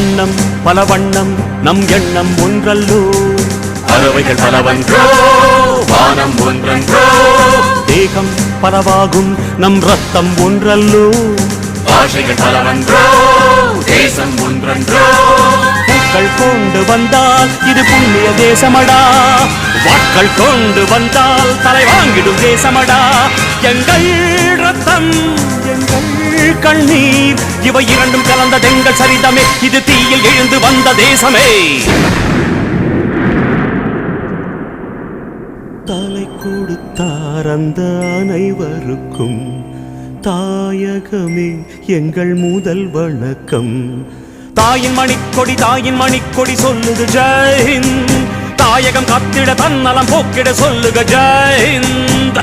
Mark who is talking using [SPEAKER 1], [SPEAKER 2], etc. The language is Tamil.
[SPEAKER 1] வண்ணம் பல வண்ணம் நம் எண்ணம் ஒன்றல்லோ
[SPEAKER 2] பறவைகள் பலவன்றோ வானம் ஒன்றன்றோ
[SPEAKER 1] தேகம் பலவாகும் நம் ரத்தம் ஒன்றல்லோ
[SPEAKER 2] பாஷைகள் பலவன்றோ தேசம் ஒன்றன்றோ
[SPEAKER 1] பூக்கள் கொண்டு வந்தால் இது புண்ணிய தேசமடா வாட்கள் கொண்டு வந்தால் தலை வாங்கிடும் தேசமடா எங்கள் ரத்தம் எங்கள் கண்ணீர் இவை இரண்டும் கலந்த எங்கள் சரிதமே இது தீயில் எழுந்து வந்த தேசமே தலை கொடுத்தார் அந்த அனைவருக்கும் தாயகமே எங்கள் முதல் வணக்கம் தாயின் மணிக்கொடி சொல்லுது ஜெய் ஹிந்த் தாயகம் காத்திட தன்னலம் போக்கிட சொல்லுக ஜெய் ஹிந்த்